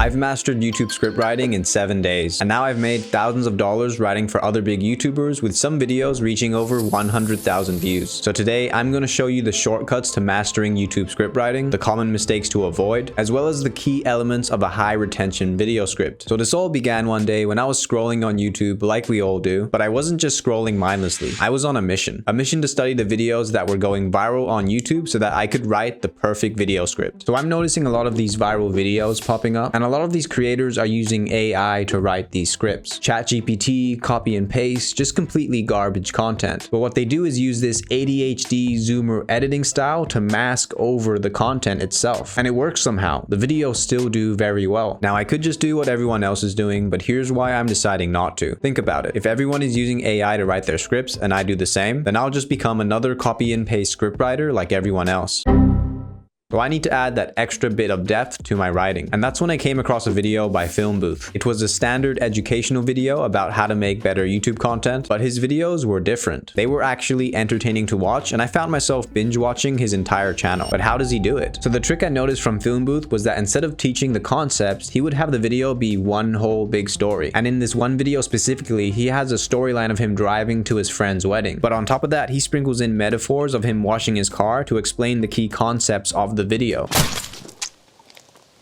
I've mastered YouTube script writing in 7 days, and now I've made thousands of dollars writing for other big YouTubers, with some videos reaching over 100,000 views. So today I'm going to show you the shortcuts to mastering YouTube script writing, the common mistakes to avoid, as well as the key elements of a high retention video script. So this all began one day when I was scrolling on YouTube like we all do, but I wasn't just scrolling mindlessly. I was on a mission to study the videos that were going viral on YouTube so that I could write the perfect video script. So I'm noticing a lot of these viral videos popping up, and a lot of these creators are using AI to write these scripts. ChatGPT, copy and paste, just completely garbage content. But what they do is use this ADHD zoomer editing style to mask over the content itself. And it works somehow. The videos still do very well. Now I could just do what everyone else is doing, but here's why I'm deciding not to. Think about it. If everyone is using AI to write their scripts and I do the same, then I'll just become another copy and paste scriptwriter like everyone else. So I need to add that extra bit of depth to my writing. And that's when I came across a video by Film Booth. It was a standard educational video about how to make better YouTube content, but his videos were different. They were actually entertaining to watch, and I found myself binge watching his entire channel. But how does he do it? So the trick I noticed from Film Booth was that instead of teaching the concepts, he would have the video be one whole big story. And in this one video specifically, he has a storyline of him driving to his friend's wedding. But on top of that, he sprinkles in metaphors of him washing his car to explain the key concepts of the video.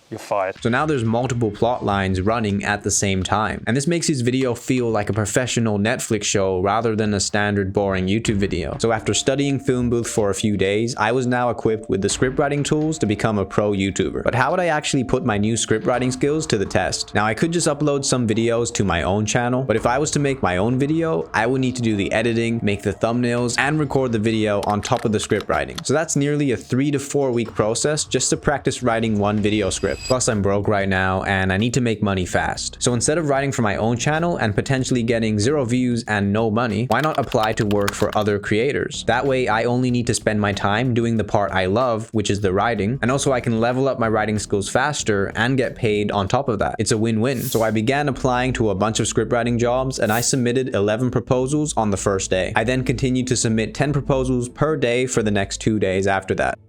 You're fired. So now there's multiple plot lines running at the same time. And this makes his video feel like a professional Netflix show rather than a standard boring YouTube video. So after studying Film Booth for a few days, I was now equipped with the script writing tools to become a pro YouTuber. But how would I actually put my new script writing skills to the test? Now I could just upload some videos to my own channel, but if I was to make my own video, I would need to do the editing, make the thumbnails, and record the video on top of the script writing. So that's nearly a 3 to 4 week process just to practice writing one video script. Plus I'm broke right now and I need to make money fast. So instead of writing for my own channel and potentially getting 0 views and no money, why not apply to work for other creators? That way I only need to spend my time doing the part I love, which is the writing, and also I can level up my writing skills faster and get paid on top of that. It's a win-win. So I began applying to a bunch of script writing jobs and I submitted 11 proposals on the first day. I then continued to submit 10 proposals per day for the next 2 days after that.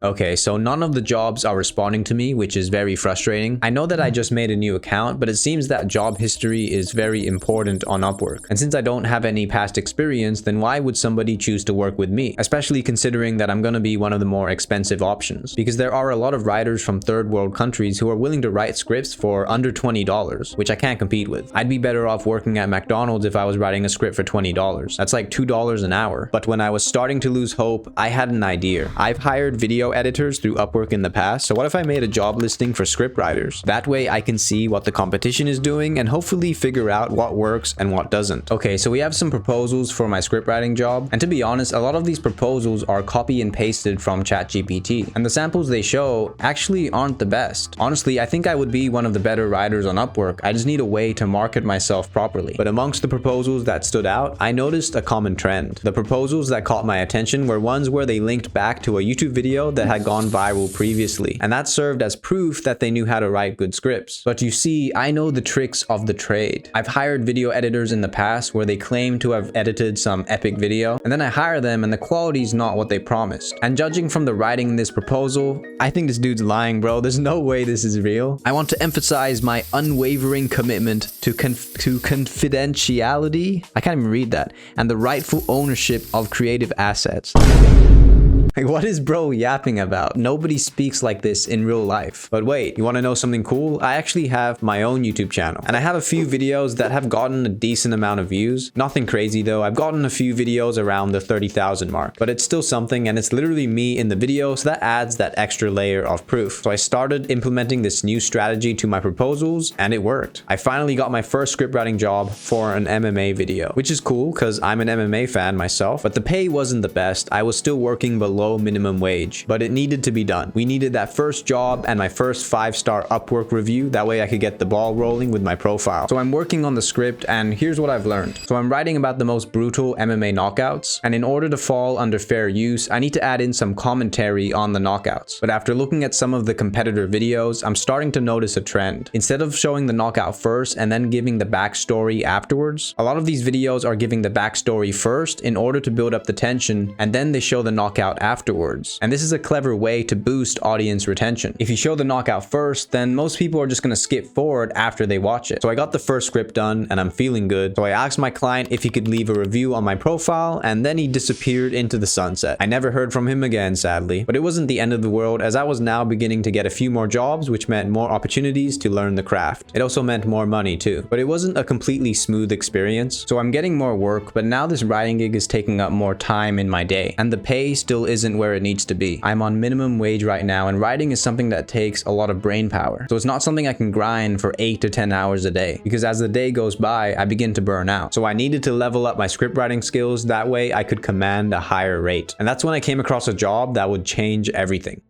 Okay, so none of the jobs are responding to me, which is very frustrating. I know that I just made a new account, but it seems that job history is very important on Upwork. And since I don't have any past experience, then why would somebody choose to work with me? Especially considering that I'm gonna be one of the more expensive options. Because there are a lot of writers from third world countries who are willing to write scripts for under $20, which I can't compete with. I'd be better off working at McDonald's if I was writing a script for $20. That's like $2 an hour. But when I was starting to lose hope, I had an idea. I've hired video editors through Upwork in the past, so what if I made a job listing for script writers? That way I can see what the competition is doing and hopefully figure out what works and what doesn't. Okay, so we have some proposals for my script writing job, and to be honest, a lot of these proposals are copy and pasted from ChatGPT, and the samples they show actually aren't the best. Honestly, I think I would be one of the better writers on Upwork. I just need a way to market myself properly. But amongst the proposals that stood out, I noticed a common trend. The proposals that caught my attention were ones where they linked back to a YouTube video that had gone viral previously, and that served as proof that they knew how to write good scripts. But you see, I know the tricks of the trade. I've hired video editors in the past where they claim to have edited some epic video, and then I hire them and the quality's not what they promised. And judging from the writing in this proposal, I think this dude's lying, bro. There's no way this is real. I want to emphasize my unwavering commitment to confidentiality, I can't even read that, and the rightful ownership of creative assets. Like, what is bro yapping about? Nobody speaks like this in real life. But wait, you want to know something cool? I actually have my own YouTube channel, and I have a few videos that have gotten a decent amount of views. Nothing crazy though. I've gotten a few videos around the 30,000 mark, but it's still something, and it's literally me in the video, so that adds that extra layer of proof. So I started implementing this new strategy to my proposals, and it worked. I finally got my first scriptwriting job for an MMA video, which is cool because I'm an MMA fan myself, but the pay wasn't the best. I was still working below minimum wage, but it needed to be done. We needed that first job and my first 5-star Upwork review. That way I could get the ball rolling with my profile. So I'm working on the script, and here's what I've learned. So I'm writing about the most brutal MMA knockouts, and in order to fall under fair use, I need to add in some commentary on the knockouts. But after looking at some of the competitor videos, I'm starting to notice a trend. Instead of showing the knockout first and then giving the backstory afterwards, a lot of these videos are giving the backstory first in order to build up the tension, and then they show the knockout afterwards. And this is a clever way to boost audience retention. If you show the knockout first, then most people are just going to skip forward after they watch it. So I got the first script done and I'm feeling good. So I asked my client if he could leave a review on my profile, and then he disappeared into the sunset. I never heard from him again, sadly, but it wasn't the end of the world, as I was now beginning to get a few more jobs, which meant more opportunities to learn the craft. It also meant more money too, but it wasn't a completely smooth experience. So I'm getting more work, but now this writing gig is taking up more time in my day, and the pay still isn't where it needs to be. I'm on minimum wage right now, and writing is something that takes a lot of brain power. So it's not something I can grind for 8 to 10 hours a day, because as the day goes by, I begin to burn out. So I needed to level up my script writing skills, that way I could command a higher rate. And that's when I came across a job that would change everything.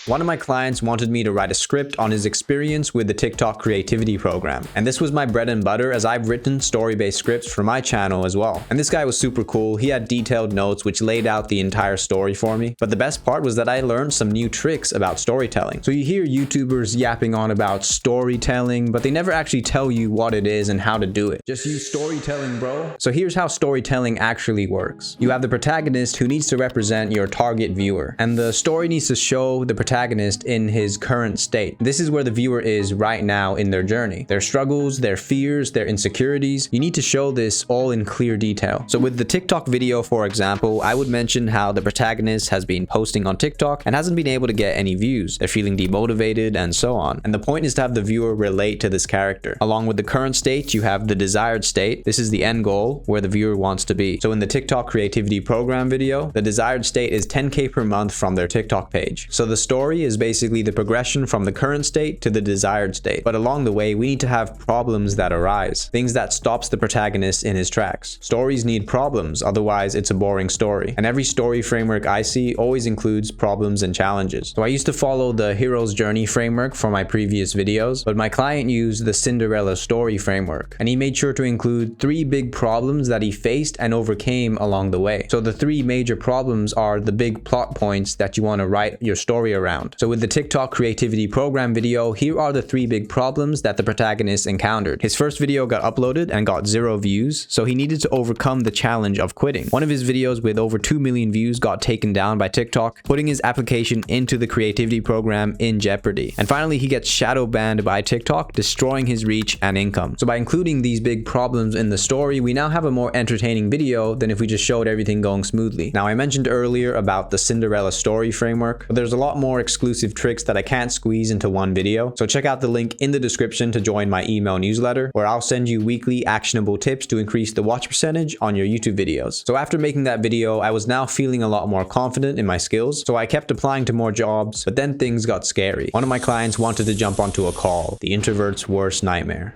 One of my clients wanted me to write a script on his experience with the TikTok creativity program. And this was my bread and butter, as I've written story-based scripts for my channel as well. And this guy was super cool. He had detailed notes which laid out the entire story for me. But the best part was that I learned some new tricks about storytelling. So you hear YouTubers yapping on about storytelling, but they never actually tell you what it is and how to do it. Just use storytelling, bro. So here's how storytelling actually works. You have the protagonist who needs to represent your target viewer, and the story needs to show the protagonist in his current state. This is where the viewer is right now in their journey. Their struggles, their fears, their insecurities. You need to show this all in clear detail. So with the TikTok video, for example, I would mention how the protagonist has been posting on TikTok and hasn't been able to get any views. They're feeling demotivated and so on. And the point is to have the viewer relate to this character. Along with the current state, you have the desired state. This is the end goal, where the viewer wants to be. So in the TikTok creativity program video, the desired state is 10K per month from their TikTok page. So the story is basically the progression from the current state to the desired state. But along the way, we need to have problems that arise, things that stops the protagonist in his tracks. Stories need problems, otherwise it's a boring story. And every story framework I see always includes problems and challenges. So I used to follow the hero's journey framework for my previous videos, but my client used the Cinderella story framework, and he made sure to include 3 big problems that he faced and overcame along the way. So the 3 major problems are the big plot points that you want to write your story around. So with the TikTok creativity program video, here are the 3 big problems that the protagonist encountered. His first video got uploaded and got 0 views, so he needed to overcome the challenge of quitting. One of his videos with over 2 million views got taken down by TikTok, putting his application into the creativity program in jeopardy. And finally, he gets shadow banned by TikTok, destroying his reach and income. So by including these big problems in the story, we now have a more entertaining video than if we just showed everything going smoothly. Now, I mentioned earlier about the Cinderella story framework, but there's a lot more exclusive tricks that I can't squeeze into one video. So check out the link in the description to join my email newsletter, where I'll send you weekly actionable tips to increase the watch percentage on your YouTube videos. So after making that video, I was now feeling a lot more confident in my skills. So I kept applying to more jobs, but then things got scary. One of my clients wanted to jump onto a call, the introvert's worst nightmare.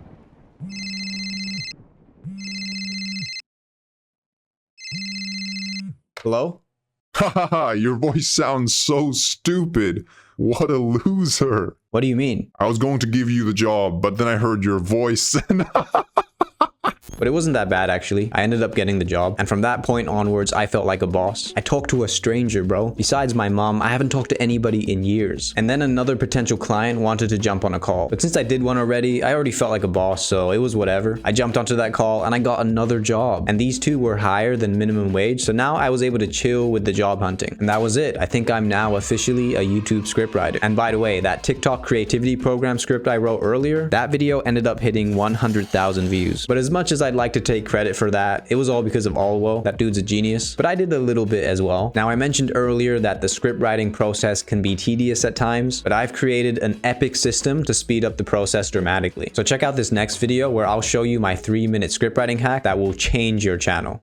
Hello? Ha ha ha, your voice sounds so stupid. What a loser. What do you mean? I was going to give you the job, but then I heard your voice and But it wasn't that bad, actually. I ended up getting the job, and from that point onwards, I felt like a boss. I talked to a stranger, bro. Besides my mom, I haven't talked to anybody in years. And then another potential client wanted to jump on a call. But since I did one already, I already felt like a boss, so it was whatever. I jumped onto that call, and I got another job. And these 2 were higher than minimum wage, so now I was able to chill with the job hunting. And that was it. I think I'm now officially a YouTube scriptwriter. And by the way, that TikTok creativity program script I wrote earlier, that video ended up hitting 100,000 views. But as much as I'd like to take credit for that, it was all because of Alwo. That dude's a genius. But I did a little bit as well. Now, I mentioned earlier that the script writing process can be tedious at times, but I've created an epic system to speed up the process dramatically. So check out this next video where I'll show you my 3-minute script writing hack that will change your channel.